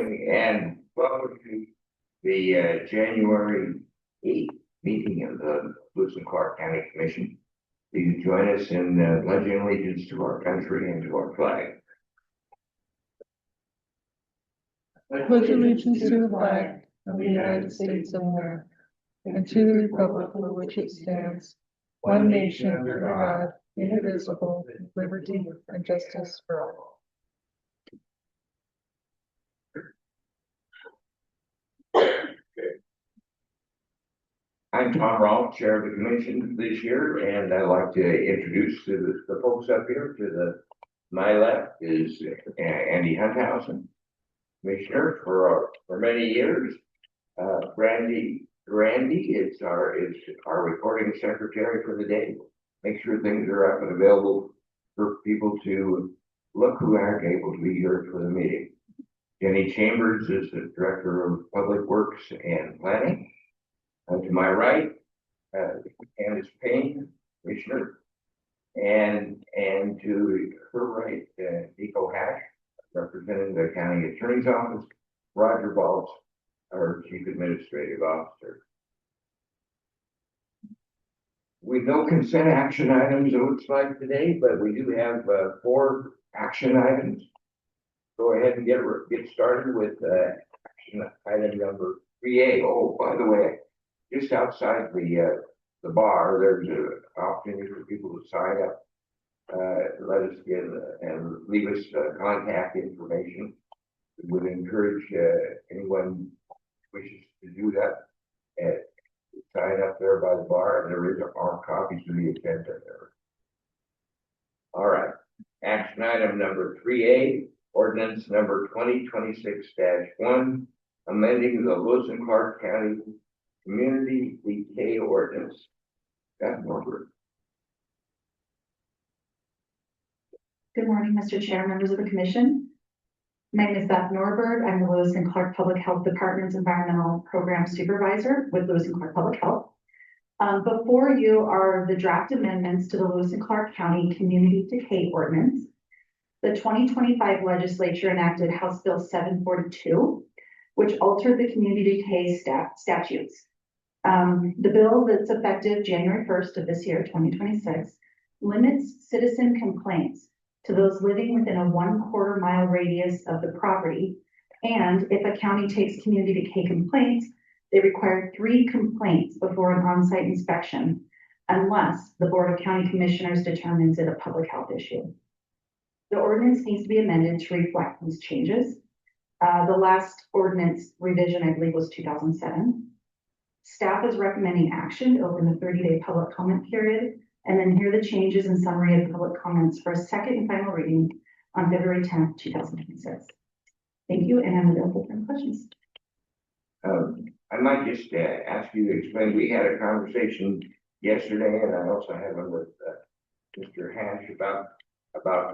And welcome to the January 8th meeting of the Lewis and Clark County Commission. Please join us in pledging allegiance to our country and to our flag. Pledge allegiance to the flag of the United States of America and to the republic for which it stands, one nation under God, indivisible, with liberty and justice for all. I'm Tom Rolfe, Chair of the Commission this year, and I'd like to introduce to the folks up here. My left is Andy Hunthausen, Commissioner for many years. Randy is our recording secretary for the day. Make sure things are up and available for people to look who aren't able to be here for the meeting. Jenny Chambers is the Director of Public Works and Planning. To my right, Candace Payne, Commissioner, and to her right, Nico Hash, representing the County Attorney's Office. Roger Baltz, our Chief Administrative Officer. With no consent action items, it looks like today, but we do have 4 action items. Go ahead and get started with action item number 3A. Oh, by the way, just outside the bar, there's an opportunity for people to sign up. Let us get and leave us contact information. We would encourage anyone who wishes to do that. Sign up there by the bar, and there are copies of the agenda there. All right. Action item number 3A, ordinance number 2026-1, amending the Lewis and Clark County Community Decay Ordinance. Beth Norberg. Good morning, Mr. Chair, members of the Commission. My name is Beth Norberg. I'm the Lewis and Clark Public Health Department's Environmental Program Supervisor with Lewis and Clark Public Health. Before you are the draft amendments to the Lewis and Clark County Community Decay Ordinance. The 2025 legislature enacted House Bill 742, which altered the community decay statutes. The bill that's effective January 1st of this year, 2026, limits citizen complaints to those living within a 1/4 mile radius of the property. And if a county takes community decay complaints, they require 3 complaints before an on-site inspection, unless the Board of County Commissioners determines it a public health issue. The ordinance needs to be amended to reflect these changes. The last ordinance revision, I believe, was 2007. Staff is recommending action to open the 30-day public comment period and then hear the changes and summary of public comments for a second and final reading on February 10th, 2026. Thank you, and I'm available for questions. I might just ask you to explain. We had a conversation yesterday, and I also had one with Mr. Hash about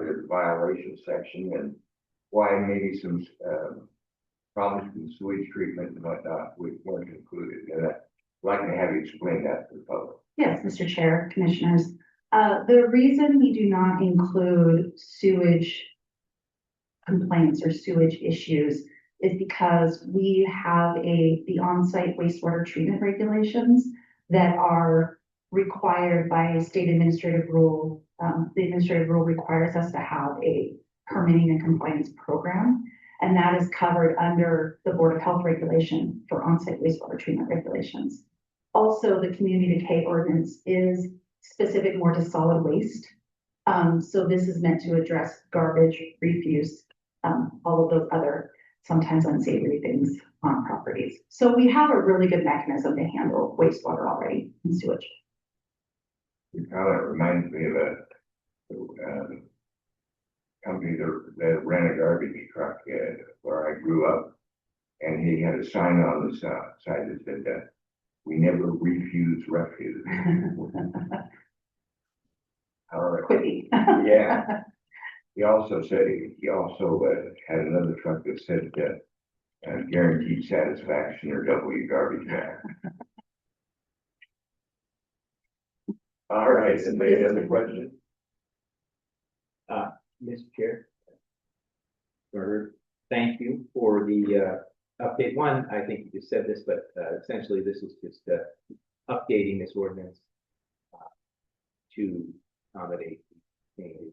the violation section and why maybe some problems with sewage treatment and whatnot weren't included. And I'd like to have you explain that to the public. Yes, Mr. Chair, Commissioners. The reason we do not include sewage complaints or sewage issues is because we have the on-site wastewater treatment regulations that are required by state administrative rule. The administrative rule requires us to have a permitting and compliance program, and that is covered under the Board of Health regulation for on-site wastewater treatment regulations. Also, the community decay ordinance is specific more to solid waste. So this is meant to address garbage, refuse, all of those other sometimes unsavory things on properties. So we have a really good mechanism to handle wastewater already and sewage. It kind of reminds me of a company that ran a garbage truck where I grew up, and he had a sign on the side that said, "We never refuse refuse." All right. Quickly. Yeah. He also said had another truck that said guaranteed satisfaction or double your garbage back. All right. Any other questions? Mr. Chair. Or thank you for the update. One, I think you just said this, but essentially this is just updating this ordinance to accommodate changes.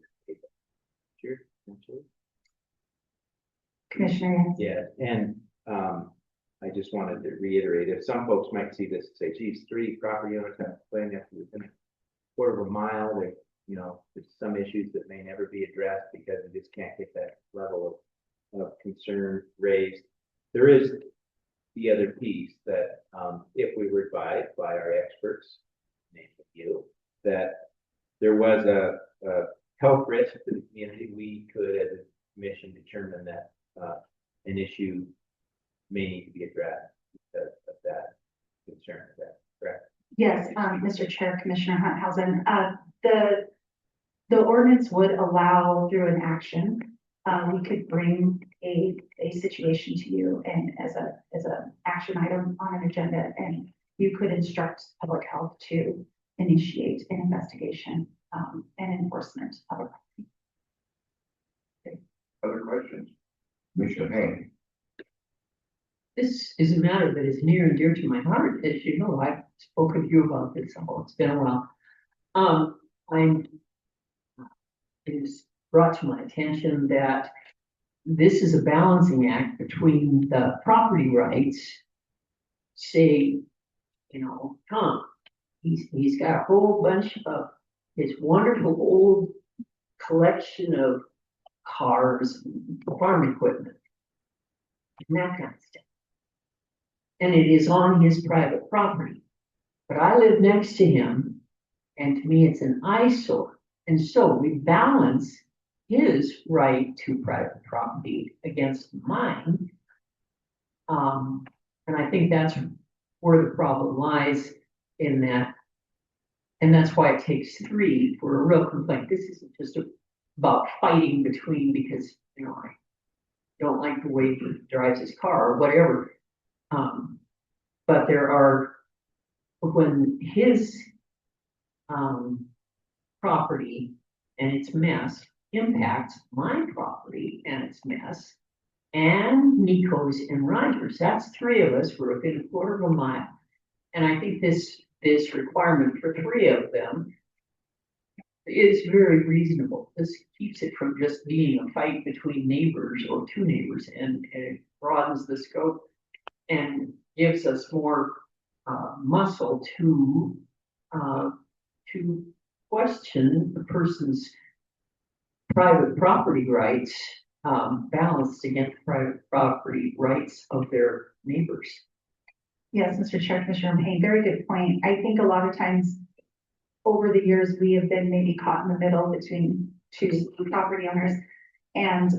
Sure, essentially. Commissioner, Yeah, and I just wanted to reiterate, if some folks might see this and say, geez, 3 property owners have to plan after within a quarter of a mile, there, you know, there's some issues that may never be addressed because we just can't get that level of concern raised. There is the other piece that if we were advised by our experts, namely you, that there was a health risk to the community, we could, as a commission, determine that an issue may need to be addressed because of that concern. Is that correct? yes, Mr. Chair, Commissioner Hunthausen, the ordinance would allow through an action, we could bring a situation to you and as a action item on an agenda, and you could instruct public health to initiate an investigation and enforcement of it. Other questions? Commissioner Payne? This is a matter that is near and dear to my heart. As you know, I've spoken to you about this. It's been a while. It is brought to my attention that this is a balancing act between the property rights. Say, you know, Tom, he's got a whole bunch of his wonderful old collection of cars, farm equipment, and that kind of stuff. And it is on his private property. But I live next to him, and to me it's an eyesore. And so we balance his right to private property against mine. And I think that's where the problem lies in that. And that's why it takes 3 for a real complaint. This isn't just about fighting between because, you know, I don't like the way he drives his car or whatever. But there are, when his property and its mess impacts my property and its mess, and Nico's and Rogers, that's 3 of us, we're within a quarter of a mile. And I think this requirement for 3 of them is very reasonable. This keeps it from just being a fight between neighbors or 2 neighbors, and it broadens the scope and gives us more muscle to question the person's private property rights balanced against private property rights of their neighbors. Yes, Mr. Chair, Commissioner Payne, very good point. I think a lot of times over the years, we have been maybe caught in the middle between 2 property owners. And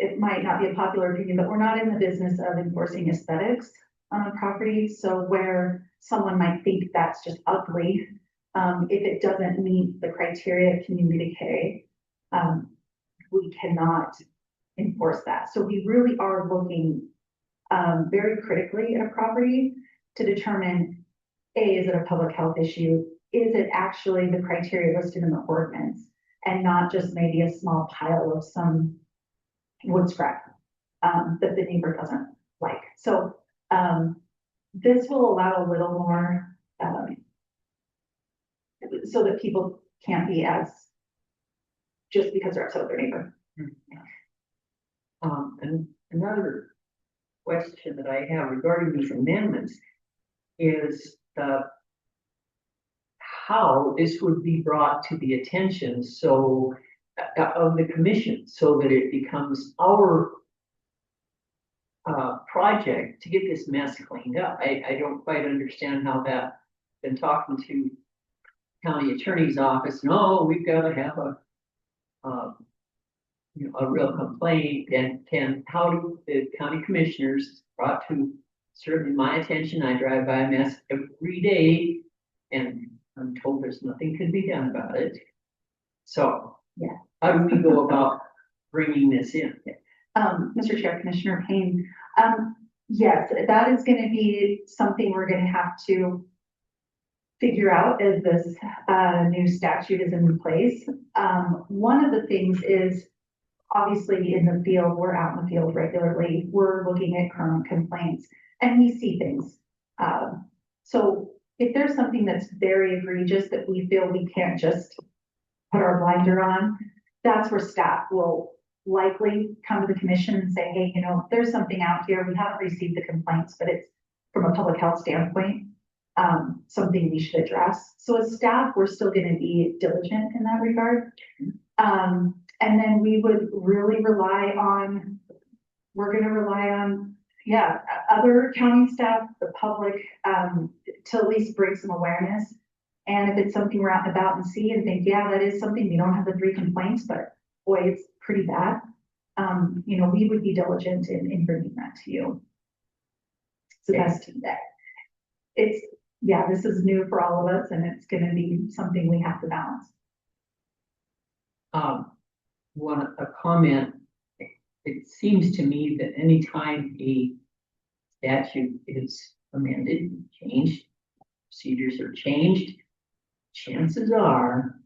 it might not be a popular opinion, but we're not in the business of enforcing aesthetics on a property. So where someone might think that's just ugly, if it doesn't meet the criteria of community decay, we cannot enforce that. So we really are looking very critically at a property to determine, A, is it a public health issue? Is it actually the criteria listed in the ordinance and not just maybe a small pile of some wood scrap that the neighbor doesn't like? So this will allow a little more so that people can't be as just because they're upset with their neighbor. And another question that I have regarding these amendments is how this would be brought to the attention of the commission, so that it becomes our project to get this mess cleaned up. I don't quite understand how that. Been talking to county attorney's office. No, we've got to have a real complaint, and how do the county commissioners brought to certainly my attention? I drive by a mess every day, and I'm told there's nothing can be done about it. So, yeah, how do we go about bringing this in? Mr. Chair, Commissioner Payne, yes, that is going to be something we're going to have to figure out as this new statute is in place. One of the things is obviously in the field, we're out in the field regularly, we're looking at current complaints and we see things. So if there's something that's very egregious that we feel we can't just put our blinder on, that's where staff will likely come to the commission and say, hey, you know, there's something out here, we haven't received the complaints, but it's from a public health standpoint, something we should address. So as staff, we're still gonna be diligent in that regard. And then we would really rely on, yeah, other county staff, the public, to at least bring some awareness. And if it's something we're out and about and see and think, yeah, that is something, we don't have the 3 complaints, but boy, it's pretty bad. You know, we would be diligent in bringing that to you. It's the best that it's, yeah, this is new for all of us and it's gonna be something we have to balance. A comment, it seems to me that anytime a statute is amended, changed, procedures are changed, chances are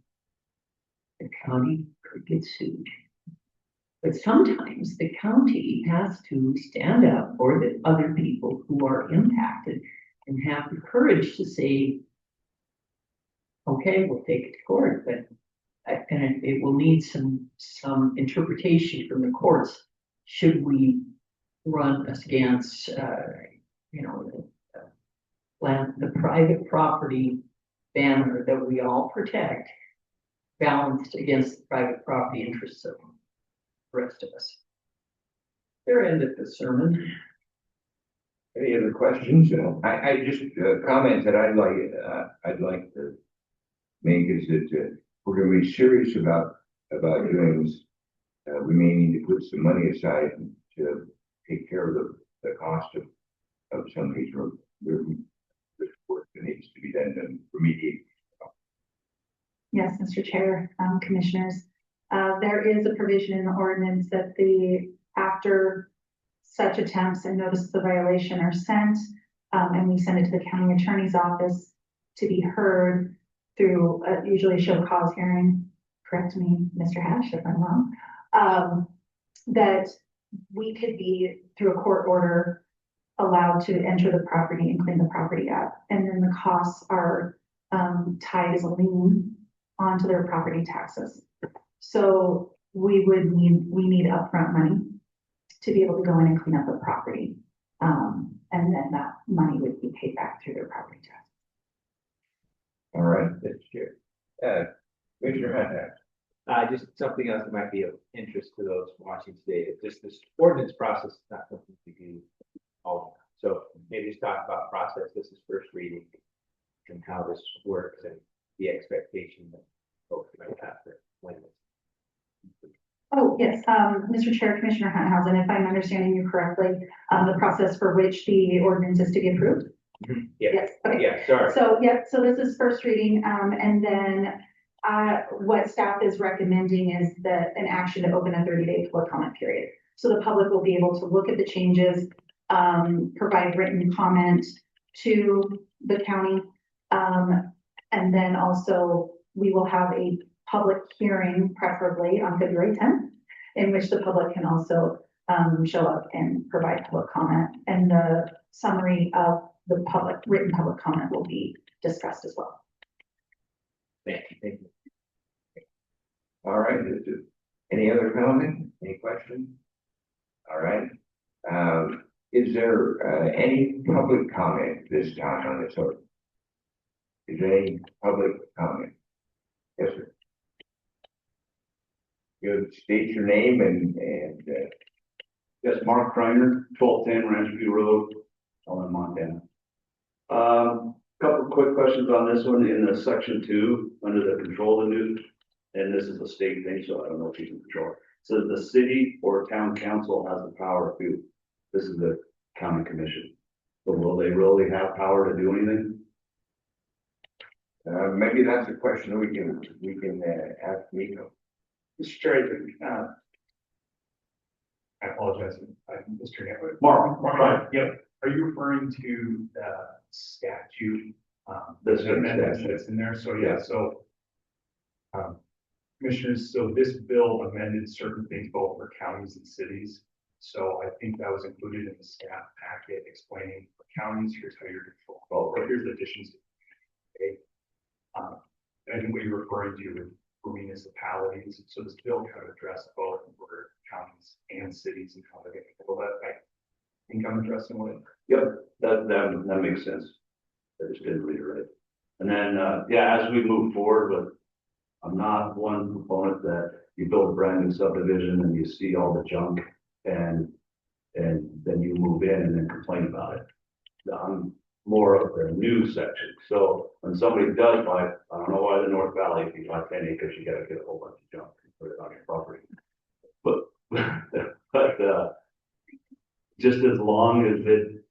the county could get sued. But sometimes the county has to stand up for the other people who are impacted and have the courage to say, okay, we'll take it to court, but and it will need some interpretation from the courts. Should we run against, you know, the private property banner that we all protect, balanced against the private property interests of the rest of us? There ended the sermon. Any other questions? I just, comment that I'd like to make is that, we're gonna be serious about doing this. We may need to put some money aside to take care of the cost of some of these roads. There's work that needs to be done to remediate. Yes, Mr. Chair, commissioners, there is a provision in the ordinance that after such attempts and notices of violation are sent, and we send it to the county attorney's office to be heard through usually a show cause hearing. Correct me, Mr. Hash, if I'm wrong. That we could be, through a court order, allowed to enter the property and clean the property up. And then the costs are tied as a lien onto their property taxes. So we need upfront money to be able to go in and clean up the property. And then that money would be paid back through their property tax. All right, that's good. Commissioner Hunt. Just something else that might be of interest to those watching today. Just this ordinance process is not something we do all the time. So maybe just talk about process. This is first reading and how this works and the expectation that folks might have for when this. Oh, yes, Mr. Chair, Commissioner Hunthausen, if I'm understanding you correctly, the process for which the ordinance is to be approved? Yeah. Yes, okay. Yeah, sorry. So, yep, so this is first reading, and then what staff is recommending is an action to open a 30-day public comment period. So the public will be able to look at the changes, provide written comment to the county, and then also we will have a public hearing, preferably on February 10th, in which the public can also show up and provide public comment. And the summary of the written public comment will be discussed as well. Thank you. All right, any other comment? Any questions? All right. Is there any public comment this time on this order? Is there any public comment? Yes, sir. You state your name and Yes, Mark Kreiner, 1210 Ranchview Road, in Montana. Couple of quick questions on this one in the section 2 under the control of the nuke. And this is a state thing, so I don't know if you can control it. So the city or town council has the power to, this is the county commission. But will they really have power to do anything? maybe that's a question we can ask Miko. Mr. Chair, I apologize, Mr. Chair. Mark, right, yep. Are you referring to the statute? This That's in there, so yeah, so. Commissioners, so this bill amended certain things both for counties and cities. So I think that was included in the staff packet explaining for counties, here's how you're control, or here's the additions. Okay. I think what you're referring to with for municipalities, so this bill kind of addressed both for counties and cities and how they're going to handle that. I think I'm addressing what. Yep, that makes sense. I just didn't read it right. And then, yeah, as we move forward with, I'm not one proponent that you build a brand new subdivision and you see all the junk and then you move in and then complain about it. I'm more of the new section. So when somebody does buy, I don't know why the North Valley, if you buy 10 acres, you gotta get a whole bunch of junk and put it on your property. But just as long as it,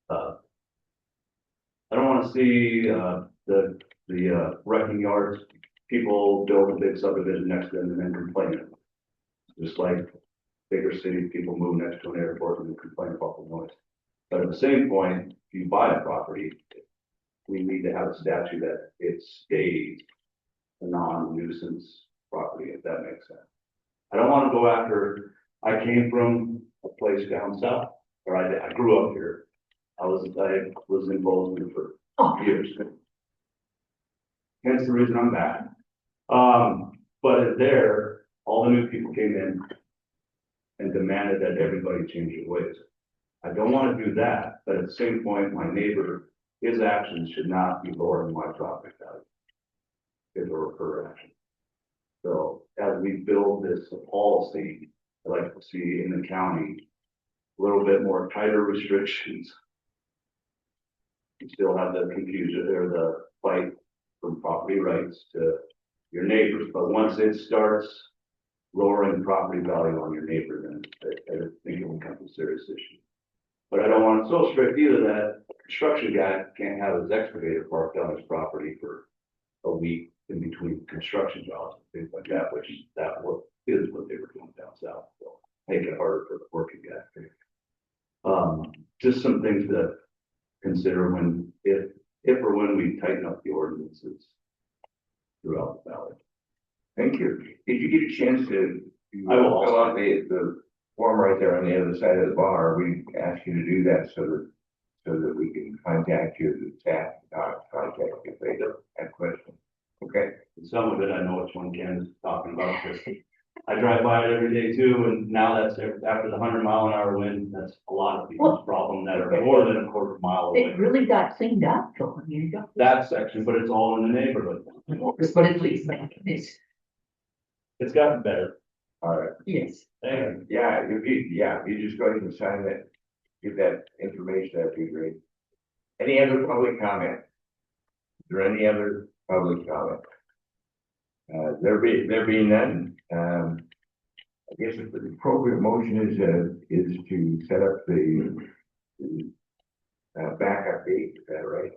I don't want to see the wrecking yards, people build a big subdivision next to them and then complain. Just like bigger cities, people move next to an airport and complain about the noise. But at the same point, if you buy a property, we need to have a statute that it stays a non-nuisance property, if that makes sense. I don't want to go after, I came from a place down south, or I grew up here. I was in Bozeman for years. Hence the reason I'm back. But there, all the new people came in and demanded that everybody change their ways. I don't want to do that, but at the same point, my neighbor, his actions should not be lowering my property value. His or her action. So as we build this policy, I'd like to see in the county a little bit more tighter restrictions. You still have the confusion or the fight from property rights to your neighbors, but once it starts lowering property value on your neighbor, then I think it will become a serious issue. But I don't want it so strict either that a construction guy can't have his excavator parked on his property for a week in between construction jobs and things like that, which is what they were doing down south. So make it harder for the working guy. Just some things to consider when, if or when we tighten up the ordinances throughout the valley. Thank you. Did you get a chance to? I will fill out the form right there on the other side of the bar. We asked you to do that so that we can contact you, the staff, contact you if they have questions. Okay. Some of it, I know which one Ken is talking about, because I drive by it every day too, and now that's after the 100-mile-an-hour wind, that's a lot of people's problem that are more than a quarter mile away. It really got cleaned up, though. You got That section, but it's all in the neighborhood. but at least like this, It's gotten better. All right. yes. And Yeah, if you just go ahead and sign that, give that information, that'd be great. Any other public comment? Is there any other public comment? There being none, I guess if the appropriate motion is to set up the backup date, is that right?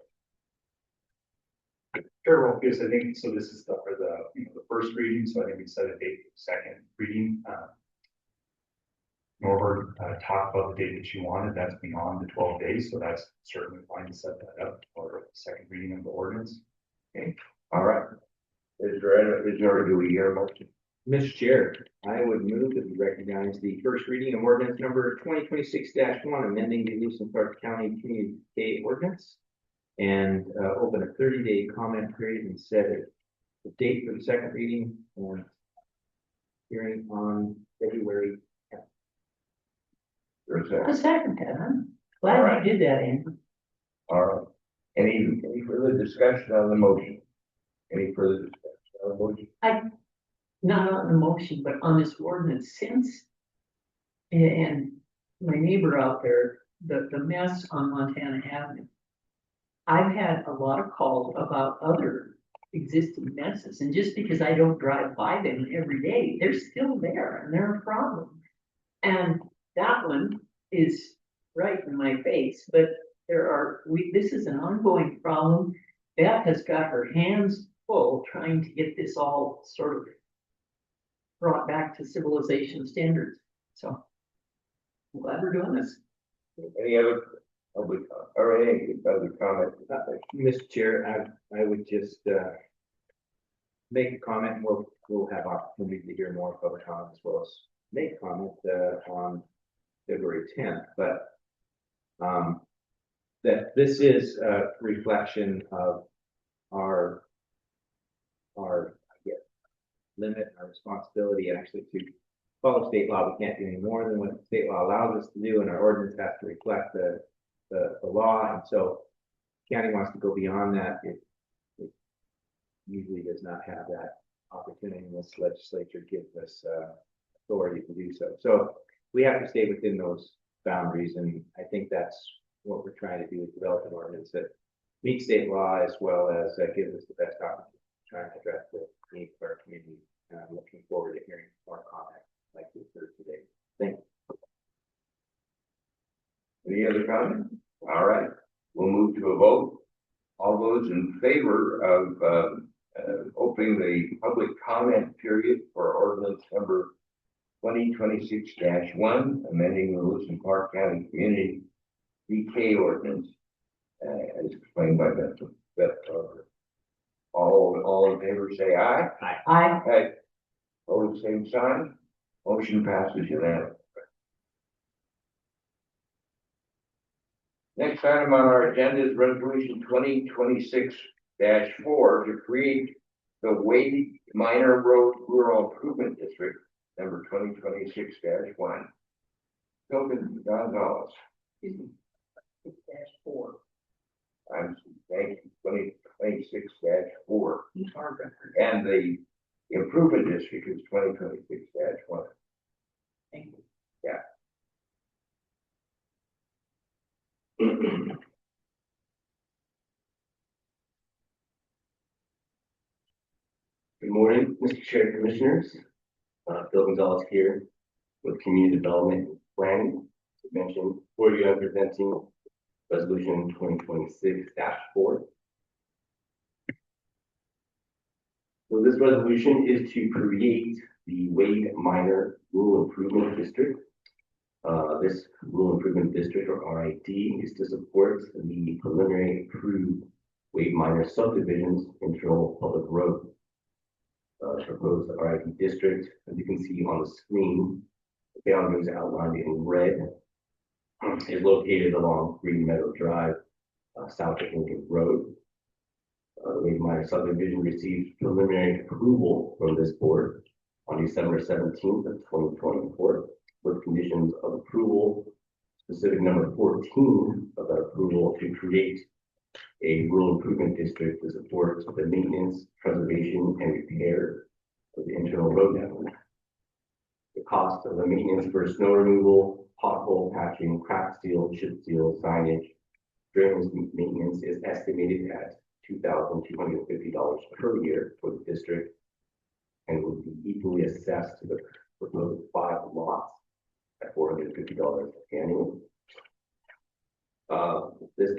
Sure, well, because I think, so this is for the first reading, so I think we set a date for the second reading. Norberg talked about the date that you wanted, that's beyond the 12 days, so that's certainly fine to set that up for the second reading of the ordinance. Okay, all right. Do we hear a motion? Mr. Chair, I would move that we recognize the first reading of ordinance number 2026-1, amending the Lewis and Clark County Community Decay Ordinance, and open a 30-day comment period and set a date for the second reading and hearing on February 10th. There's A a, second, huh? Glad you did that, Andrew. all right. Any further discussion on the motion? Any further discussion on the motion? Not on the motion, but on this ordinance since. And my neighbor out there, the mess on Montana Avenue. I've had a lot of calls about other existing messes, and just because I don't drive by them every day, they're still there and they're a problem. And that one is right in my face, but this is an ongoing problem. Beth has got her hands full trying to get this all sort of brought back to civilization standards. So I'm glad we're doing this. Any other public, or any other comment? Mr. Chair, I would just make a comment, and we'll have opportunity to hear more public comment as well as make comment, on February 10th, but, that this is a reflection of our, I guess, limit, our responsibility actually to follow state law. We can't do any more than what state law allows us to do, and our ordinance has to reflect the law, and so county wants to go beyond that. It usually does not have that opportunity unless legislature gives us authority to do so. So we have to stay within those boundaries, and I think that's what we're trying to do, is develop an ordinance that meets state law as well as gives us the best opportunity to try and address the needs of our community. And I'm looking forward to hearing more comments like we've heard today. Thank you. Any other comments? All right, we'll move to a vote. All those in favor of opening the public comment period for ordinance number 2026-1, amending the Lewis and Clark County Community Decay ordinance, as explained by Beth. All in favor, say aye. I, Aye. Opposed, same sign. Motion passes unanimously. Next item on our agenda is resolution 2026-4 to create the Wade Minor Rural Improvement District, number 2026-1. Hilton Gonzalez. -4. I'm saying 2026-4. And the improvement district is 2026-1. Thank you. Good morning, Mr. Chair, Commissioners. Bill Gonzalez here with Community Development and Planning. As mentioned, for you, I'm presenting Resolution 2026-4. So this resolution is to create the Wade Minor Rural Improvement District. This Rural Improvement District, or RID, is to support the preliminary approved Wade Minor Subdivisions internal public road. Proposed RID district, as you can see on the screen, the boundaries outlined in red, is located along Green Meadow Drive, south of Lincoln Road. The Wade Minor Subdivision received preliminary approval from this board on December 17th of 2024, with conditions of approval, specific number 14 of that approval, to create a rural improvement district to support the maintenance, preservation, and repair of the internal road network. The cost of the maintenance for snow removal, pothole patching, crack seal, chip seal, signage, drainage maintenance is estimated at $2,250 per year for the district, and would be equally assessed to the proposed 5 lots at $450 annually. This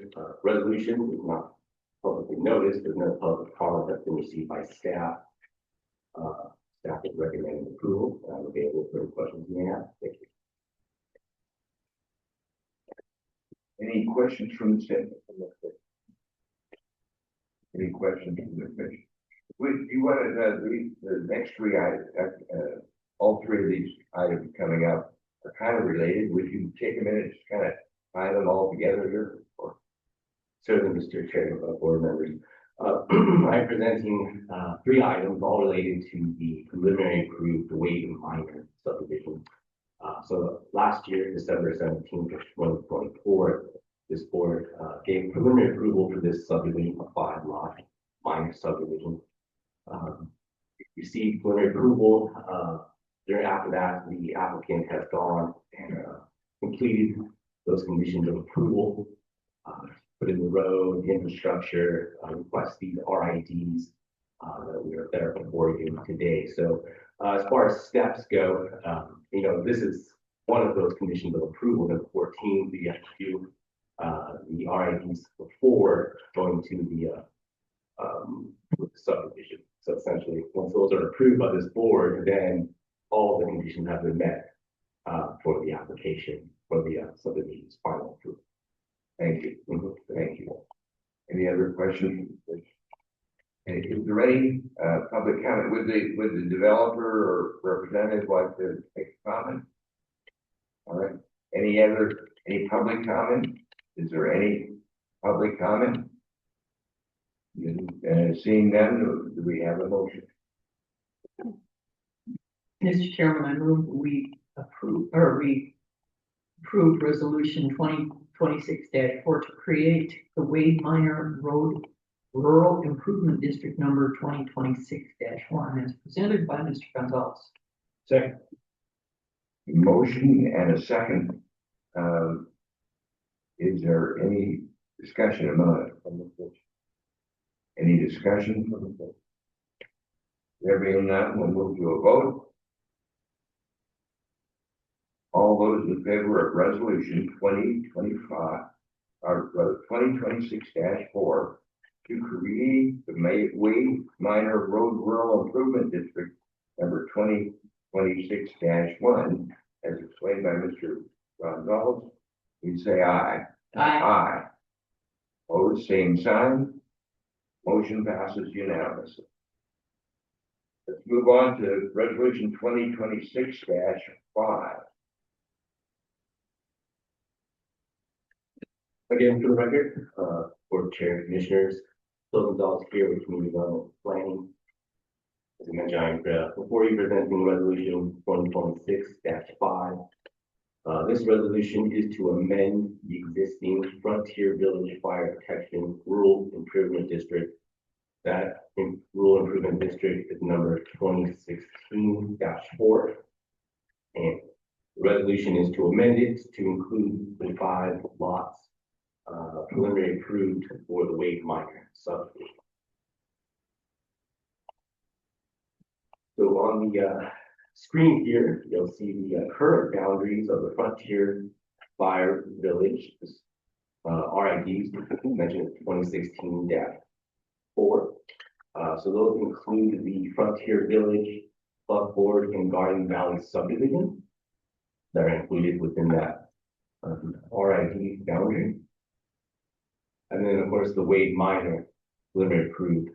resolution is not publicly noticed. There's no public comment that's been received by staff. Staff is recommending approval. I'm available for any questions you may have. Thank you. Any questions from the staff? Any questions from the commission? You wanted the next 3 items, all 3 of these items coming up are kind of related. Would you take a minute to kind of tie them all together here? Or? Certainly, Mr. Chair, board members. I'm presenting 3 items, all related to the preliminary approved Wade Minor Subdivision. So last year, December 17th of 2024, this board gave preliminary approval for this subdivision, a 5-lot minor subdivision. Received preliminary approval. After that, the applicant has gone and completed those conditions of approval, put in the road, the infrastructure, request these RIDs that we are there before you today. So as far as steps go, this is one of those conditions of approval. Number 14, we have to do the RIDs before going to the subdivision. So essentially, once those are approved by this board, then all the conditions have been met for the application for the subdivision's final approval. Thank you. Thank you. Any other questions? And is the ready, public comment, would the developer or representative like to make a comment? All right, any public comment? Is there any public comment? Seeing none, do we have a motion? Mr. Chairman, I move we approve resolution 2026-4 to create the Wade Minor Road Rural Improvement District number 2026-1 as presented by Mr. Gonzalez. Second. Motion and a second. Is there any discussion about it? Any discussion from the board? There being none, we'll move to a vote. All those in favor of resolution 2025 or 2026-4 to create the Wade Minor Road Rural Improvement District number 2026-1 as explained by Mr. Gonzalez, we say aye. Aye. Opposed, same sign. Motion passes unanimously. Let's move on to resolution 2026-5. Again, for the record, Board Chair, Commissioners, Phil Gonzalez here with Community Development Planning. As I mentioned, before you presenting resolution 2026-5. This resolution is to amend the existing Frontier Village Fire Protection Rural Improvement District. That Rural Improvement District is number 2016-4. And the resolution is to amend it to include the 5 lots preliminary approved for the Wade Minor Subdivision. So on the screen here, you'll see the current boundaries of the Frontier Fire Village, RIDs, mentioned 2016-4. So those include the Frontier Village, Buckboard, and Garden Valley subdivision that are included within that RID boundary. And then, of course, the Wade Minor preliminary approved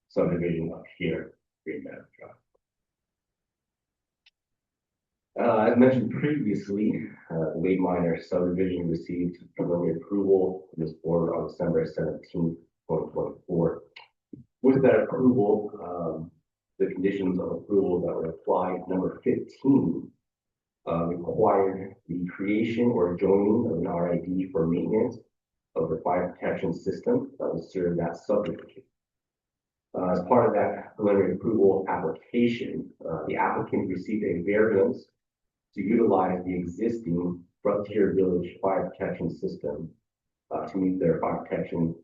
subdivision up here, Green Meadow Drive. As mentioned previously, the Wade Minor subdivision received preliminary approval from this board on December 17, 2024. With that approval, the conditions of approval that were applied, number 15, required the creation or joining of an RID for maintenance of the fire protection system that will serve that subdivision. As part of that preliminary approval application, the applicant received a variance to utilize the existing Frontier Village fire protection system to meet their fire protection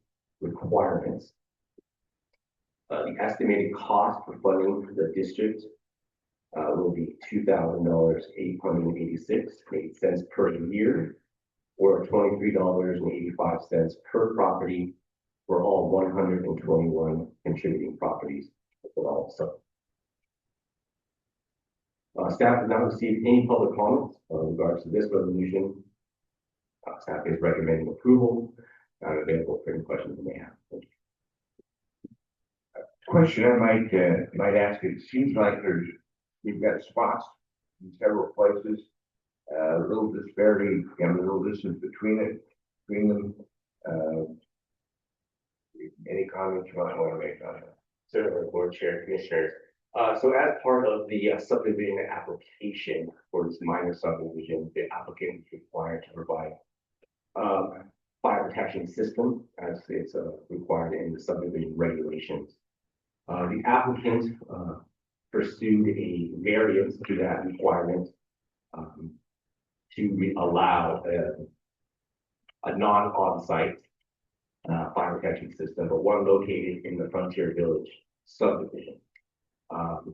requirements. The estimated cost for funding the district will be $2,886.08 per year, or $23.85 per property for all 121 contributing properties. Staff has not received any public comments in regards to this resolution. Staff is recommending approval. I'm available for any questions you may have. Thank you. Question I might ask, it seems like you've got spots in several places, a little disparity, a little distance between them. Any comments you might want to make on that? Certainly, Board Chair, Commissioners. So as part of the subdivision application for this minor subdivision, the applicant is required to provide fire protection system as it's required in the subdivision regulations. The applicant pursued a variance to that requirement to allow a non-on-site fire protection system, but one located in the Frontier Village subdivision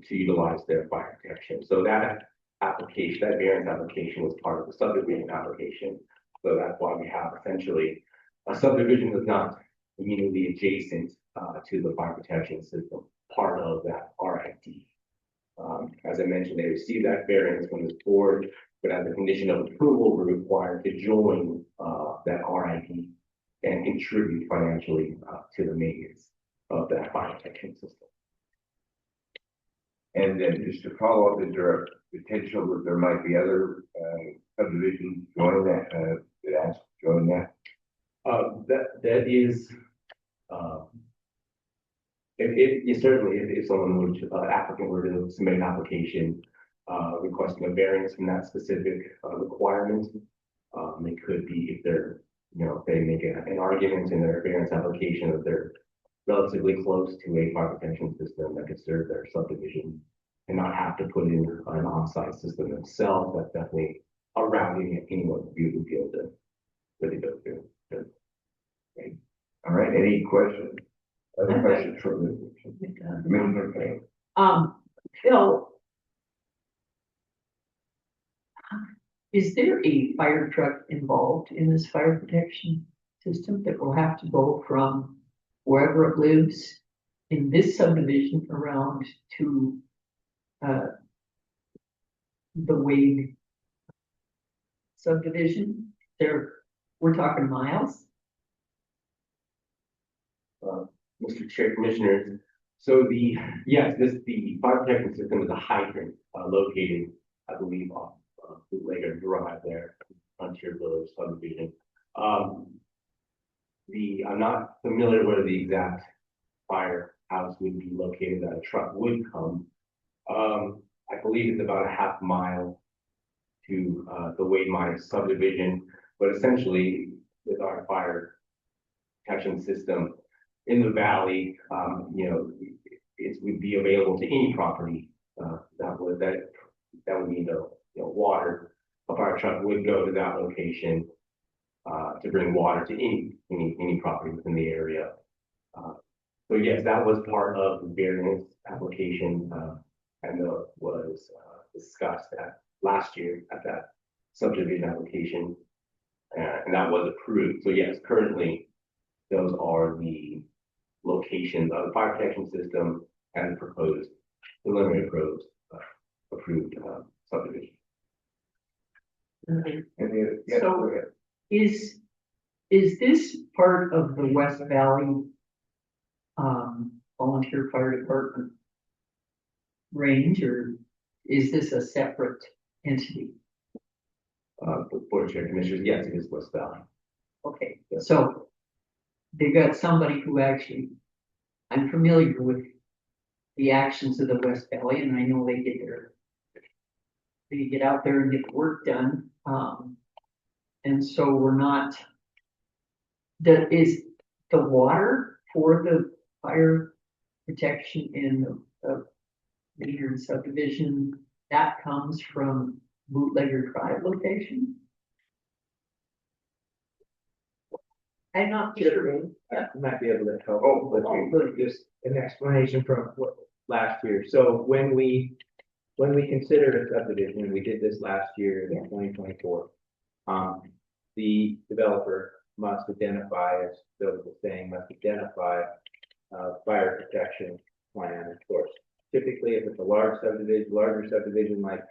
to utilize their fire protection. So that application, that variance application was part of the subdivision application. So that's why we have essentially a subdivision that's not immediately adjacent to the fire protection system, part of that RID. As I mentioned, they received that variance from this board, but as a condition of approval, we're required to join that RID and contribute financially to the maintenance of that fire protection system. And then just to follow up, is there a potential that there might be other subdivisions joining that? That is, if certainly, if someone would, applicant were to submit an application, requesting a variance from that specific, requirement, it could be if they're, if they make an argument in their variance application that they're relatively close to a fire protection system that could serve their subdivision and not have to put in an on-site system themselves, that's definitely a routing anyone would be able to really go through. All right, any questions? Other questions from the Commissioner Kane? Phil, is there a fire truck involved in this fire protection system that will have to go from wherever it lives in this subdivision around to the Wade subdivision? We're talking miles? Mr. Chair, Commissioners, so the fire protection system is a hydrant, located, I believe, off, Bootlegger Drive there, Frontier Village subdivision. I'm not familiar where the exact firehouse would be located that a truck would come. I believe it's about a half mile to, the Wade Minor subdivision, but essentially with our fire protection system in the valley, it would be available to any property, that would mean water. A fire truck would go to that location, to bring water to any property within the area. So yes, that was part of the variance application, and was discussed last year at that subdivision application, and that was approved. So yes, currently those are the locations of the fire protection system and the preliminary approved subdivision. Yes, So- go ahead. Is this part of the West Valley volunteer fire department range, or is this a separate entity? Board Chair Commissioners, yes, it is West Valley. Okay, so they got somebody who actually, I'm familiar with the actions of the West Valley, and I know they get out there and get the work done. And so we're not, is the water for the fire protection in the Minor subdivision, that comes from Bootlegger Drive location? I'm not sure. I might be able to help Oh, with just an explanation from what last year. So when we considered a subdivision, we did this last year in 2024. The developer must identify, as Bill was saying, fire protection plan, of course. Typically, if it's a larger subdivision like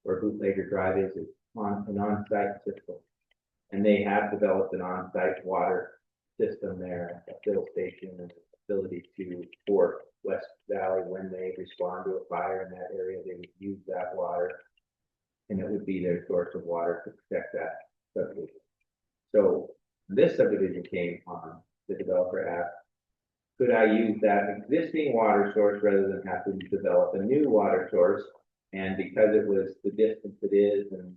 where Bootlegger Drive is, it's an on-site system. And they have developed an on-site water system there, a fill station and ability to support West Valley when they respond to a fire in that area. They would use that water, and it would be their source of water to protect that subdivision. So this subdivision came on, the developer asked, could I use that existing water source rather than having to develop a new water source? And because it was the distance it is and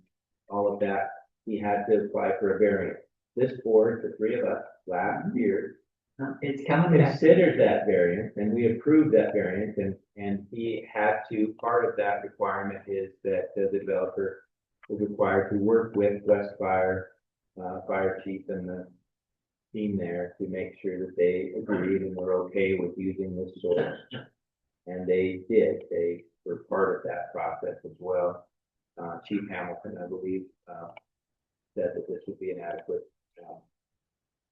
all of that, he had to apply for a variance. This board, the three of us, last year, It's coming back. considered that variance, and we approved that variance, and he had to, part of that requirement is that the developer was required to work with West Fire, fire chief and the team there to make sure that they agreed and were okay with using this source. And they did, they were part of that process as well. Chief Hamilton, I believe, said that this would be an adequate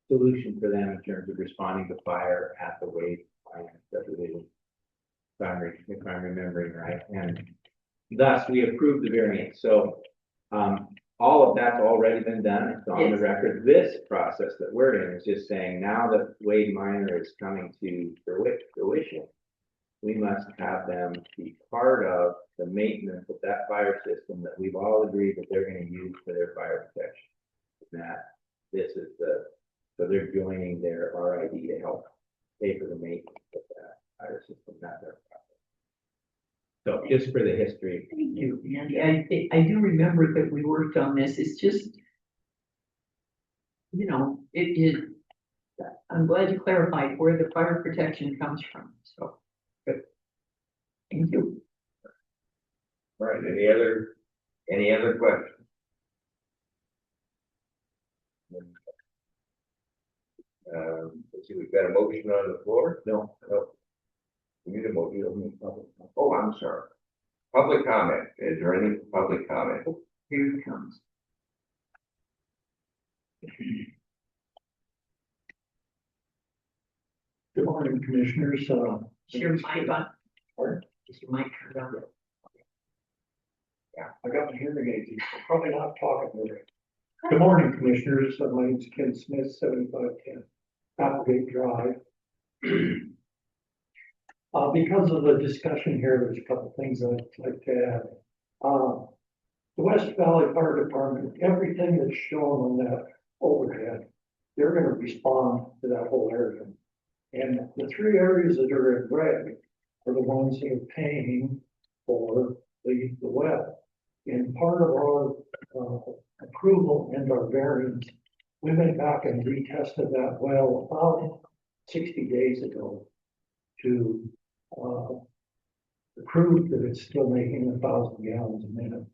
solution for them in terms of responding to fire at the Wade Minor subdivision. If I'm remembering right, and thus we approved the variance. So all of that's already been done. It's on the Yes. record. This process that we're in is just saying now that Wade Minor is coming to fruition, we must have them be part of the maintenance of that fire system that we've all agreed that they're gonna use for their fire protection. That this is so they're joining their RID to help pay for the maintenance of that fire system, not their problem. So just for the history. Thank you, Andy. I do remember that we worked on this. It's just, you know, I'm glad you clarified where the fire protection comes from, so. Good. Thank you. All right, any other questions? Let's see, we've got a motion on the floor? No. We need a motion. Oh, I'm sorry. Public comment. Is there any public comment? Here it comes. Good morning, Commissioners. Is your mic on? Pardon? Is your mic turned on? Yeah, I got my hearing aids, so probably not talking very. Good morning, Commissioners. My name's Ken Smith, 7510 Applegate Drive. Because of the discussion here, there's a couple things I'd like to add. The West Valley Fire Department, everything that's shown on that overhead, they're gonna respond to that whole area. And the three areas that are in red are the ones that are paying for the well. And part of our approval and our variance, we went back and retested that well about 60 days ago to prove that it's still making 1,000 gallons a minute.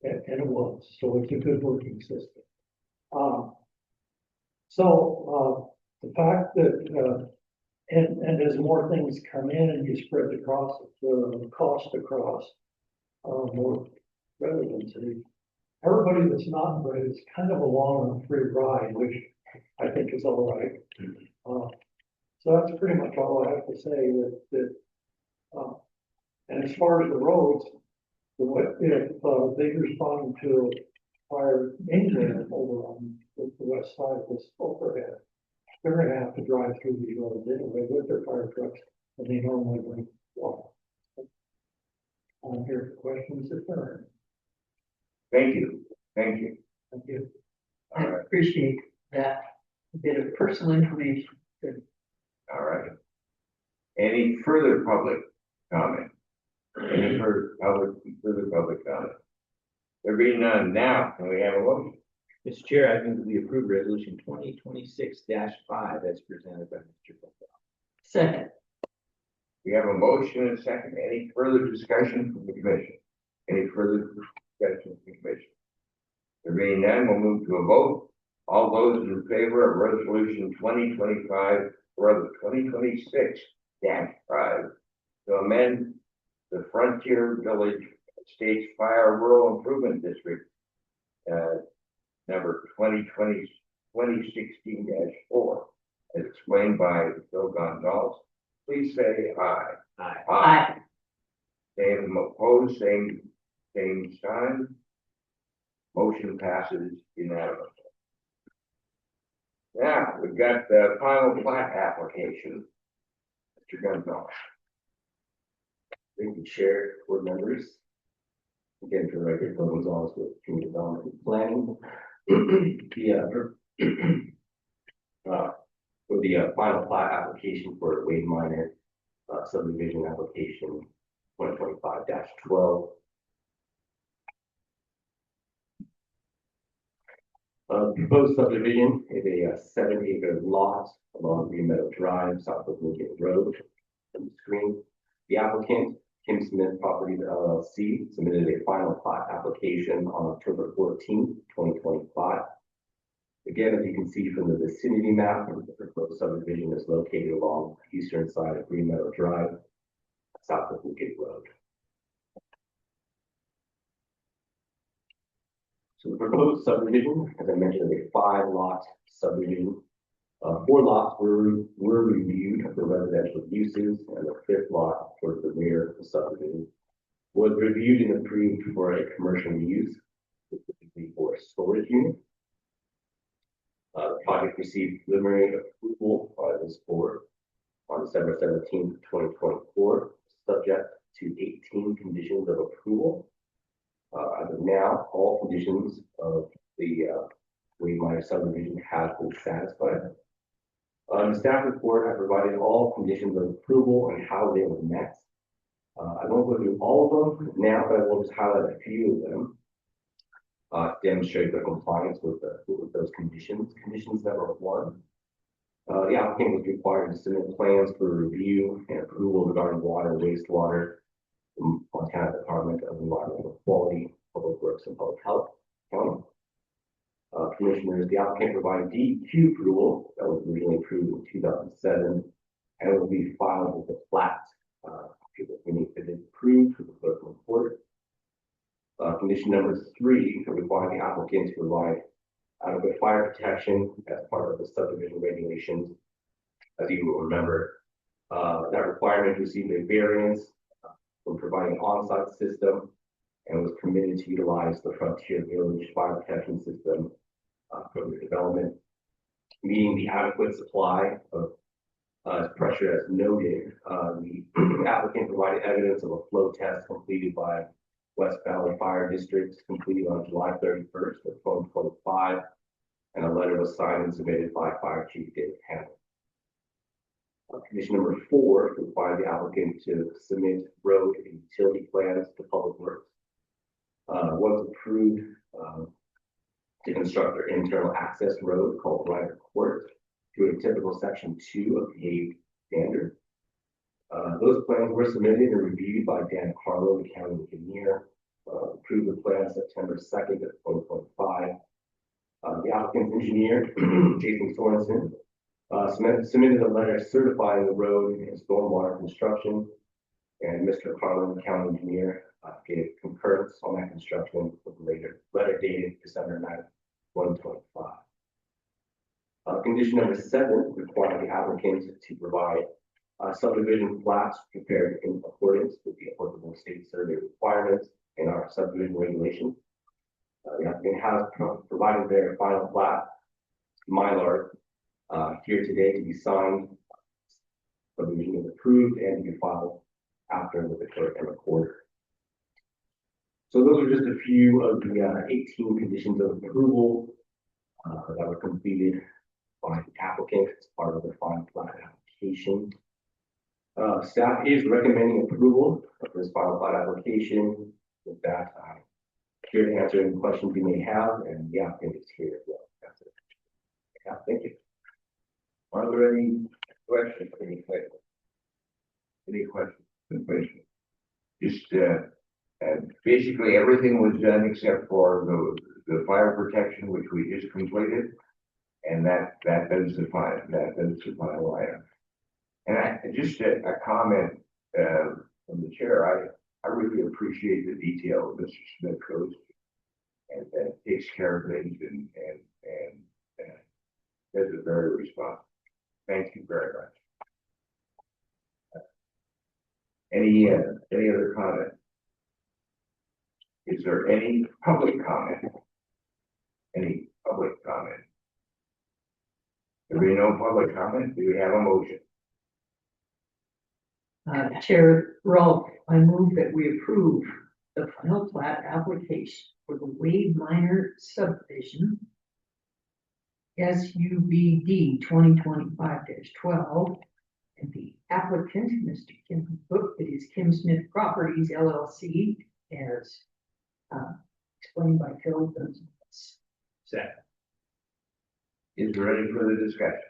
And it was, so it's a good working system. The fact that and as more things come in and you spread the cost across more residency, everybody that's not in red is kind of along on a free ride, which I think is all right. So that's pretty much all I have to say. And as far as the roads, if they respond to fire engine over on the west side of this overhead, they're gonna have to drive through these roads anyway with their fire trucks, and they normally bring water. I'm here for questions if there are. Thank you. Thank you. I All right. appreciate that bit of personal information. Good. All right. Any further public comment? Any further public comment? There being none now, can we have a motion? Mr. Chair, I think that we approve resolution 2026-5 as presented by Mr. Gonzalez. Second. We have a motion and a second. Any further discussion from the commission? Any further discussion from the commission? There being none, we'll move to a vote. All those in favor of resolution 2025 or 2026-5 to amend the Frontier Village Estates Fire Rural Improvement District, number 2016-4, as explained by Bill Gonzalez, please say aye. Aye. Aye. Same opposed, same sign. Motion passes unanimously. Now, we've got the final plat application. Mr. Gonzalez. Thank you, Chair, board members. Again, for the record, Bill Gonzalez with Community Development and Planning. For the final plat application for Wade Minor Subdivision application 2025-12. Proposed subdivision is a 7-acre lot along Green Meadow Drive, south of Lincoln Road. On the screen, the applicant, Kim Smith Properties LLC, submitted a final plat application on October 14th, 2025. Again, as you can see from the vicinity map, the proposed subdivision is located along the eastern side of Green Meadow Drive, south of Lincoln Road. So the proposed subdivision, as I mentioned, is a 5-lot subdivision. 4 lots were reviewed for residential uses, and the 5th lot towards the rear of the subdivision was reviewed and approved for a commercial use, specifically for a storage unit. The project received preliminary approval by this board on December 17th, 2024, subject to 18 conditions of approval. As of now, all conditions of the Wade Minor subdivision have been satisfied. The staff report, I provided all conditions of approval and how they were met. I won't go through all of them now, but I will just highlight a few of them. Demonstrate the compliance with those conditions. Conditions number 1. The applicant was required to submit plans for review and approval regarding water and wastewater from Montana Department of Environmental Quality, Public Works, and Public Health County. Commissioners, the applicant provided DEQ approval that was originally approved in 2007 and it will be filed with the Plat. We need to be approved with the clerk report. Condition number 3 require the applicant to provide adequate fire protection as part of the subdivision regulations. As you will remember, that requirement received a variance from providing on-site system and was permitted to utilize the Frontier Village fire protection system for the development, meeting the adequate supply of pressure as noted. The applicant provided evidence of a flow test completed by West Valley Fire District, completed on July 31st of 2025, and a letter was signed and submitted by Fire Chief David Hamilton. Condition number 4 required the applicant to submit road and utility plans to Public Works. Was approved to construct their internal access road called Ryder Court through a typical section 2 of the AGEGNDA standard. Those plans were submitted and reviewed by Dan Carlo, the county engineer. Approved the plan September 2nd of 2025. The applicant's engineer, Jason Sorensen, submitted a letter certifying the road and stormwater construction, and Mr. Carlo, the county engineer, gave concurrence on that construction with a letter dated December 9th, 2025. Condition number 7 required the applicant to provide subdivision plats prepared in accordance with the applicable state survey requirements and our subdivision regulations. The applicant has provided their final plat, Mylar, here today to be signed. Subdivision is approved and to be filed after with the clerk and recorder. So those are just a few of the 18 conditions of approval that were completed by the applicant as part of the final plat application. Staff is recommending approval of this final plat application. With that, I'm here to answer any questions you may have, and the applicant is here as well. That's it. Yeah, thank you. Are there any questions? Any questions? Just basically everything was done except for the fire protection, which we just completed, and that does the final item. And just a comment from the chair. I really appreciate the detail of Mr. Smith goes and takes care of things and does it very responsible. Thank you very much. Any other comment? Is there any public comment? Any public comment? There be no public comment. Do we have a motion? Chair Rolfe, I move that we approve the final plat application for the Wade Minor Subdivision, SUBD 2025-12, and the applicant, Mr. Kim Cook, that is Kim Smith Properties LLC, as explained by Phil Gonzalez. Second. Is there any further discussion?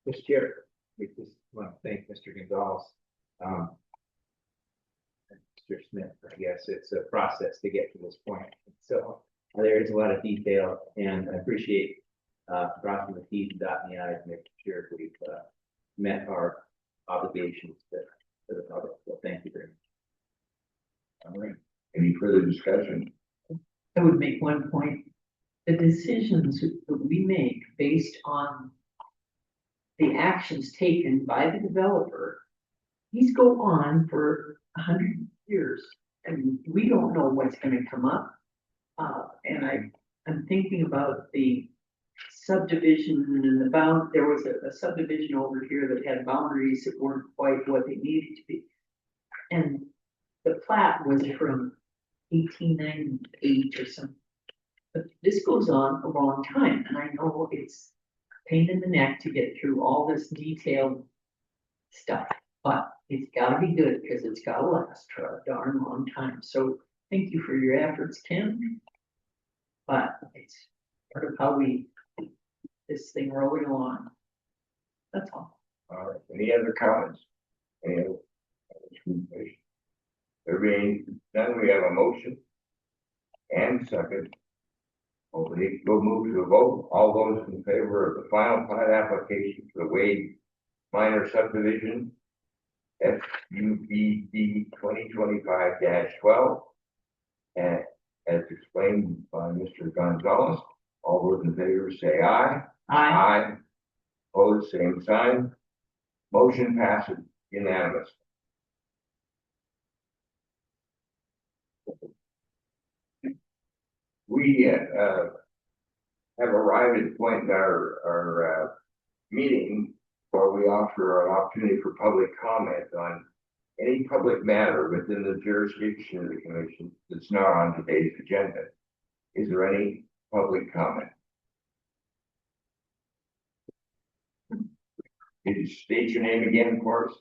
Mr. Chair, we just want to thank Mr. Gonzalez. Mr. Smith, I guess it's a process to get to this point. So there is a lot of detail, and I appreciate crossing the T's and dotting the I's, making sure we've met our obligations to the public. So thank you very much. All right. Any further discussion? I would make one point. The decisions that we make based on the actions taken by the developer, these go on for 100 years, and we don't know what's going to come up. And I'm thinking about the subdivision and there was a subdivision over here that had boundaries that weren't quite what they needed to be. And the plat was from 1898 or something. But this goes on a long time, and I know it's a pain in the neck to get through all this detailed stuff, but it's gotta be good, because it's gotta last for a darn long time. So thank you for your efforts, Ken. But it's part of how we, this thing rolling along. That's all. All right, any other comments? Any other? There being none, we have a motion and second. Hopefully, we'll move to a vote. All those in favor of the final plat application for the Wade Minor Subdivision, SUBD 2025-12, and as explained by Mr. Gonzalez, all those in favor say aye. Aye. Opposed, same sign. Motion passes unanimous. We have arrived at the point in our meeting where we offer an opportunity for public comment on any public matter within the jurisdiction of the commission that's not on today's agenda. Is there any public comment? Could you state your name again for us?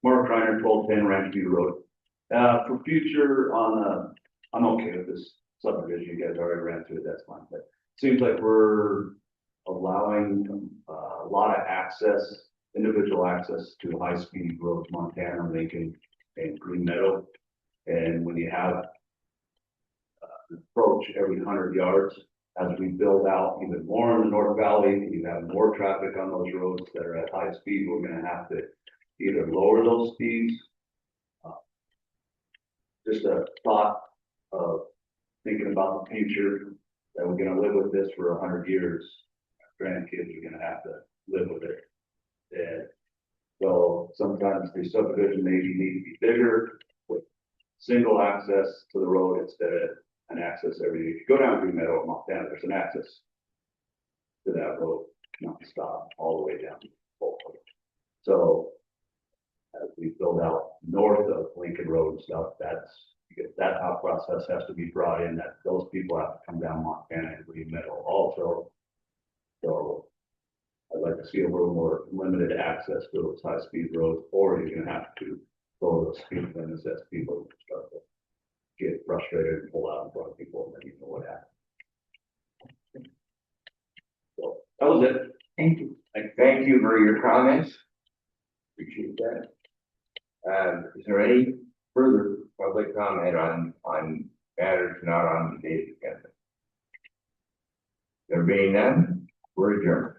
Mark Reiner, 1210 Ranch View Road. For future I'm okay with this subdivision. You guys already ran through it, that's fine. But it seems like we're allowing a lot of access, individual access to high-speed roads, Montana, Lincoln, and Green Meadow. And when you have an approach every 100 yards, as we build out even more in the North Valley, you have more traffic on those roads that are at high speed, we're gonna have to either lower those speeds. Just a thought of thinking about the future, that we're gonna live with this for 100 years. Our grandkids are gonna have to live with it. And so sometimes the subdivision maybe need to be bigger with single access to the road instead of an access every, if you go down Green Meadow, Montana, there's an access to that road, not stop all the way down. So as we build out north of Lincoln Road and stuff, that out process has to be brought in, that those people have to come down Montana and Green Meadow also. So I'd like to see a little more limited access to those high speed roads, or you're gonna have to lower those speed limits as people start to get frustrated and pull out in front of people, and then you know what happened. So that was it. Thank you. Thank you for your comments. Appreciate that. Is there any further public comment on matters not on today's agenda? There being none, we're adjourned.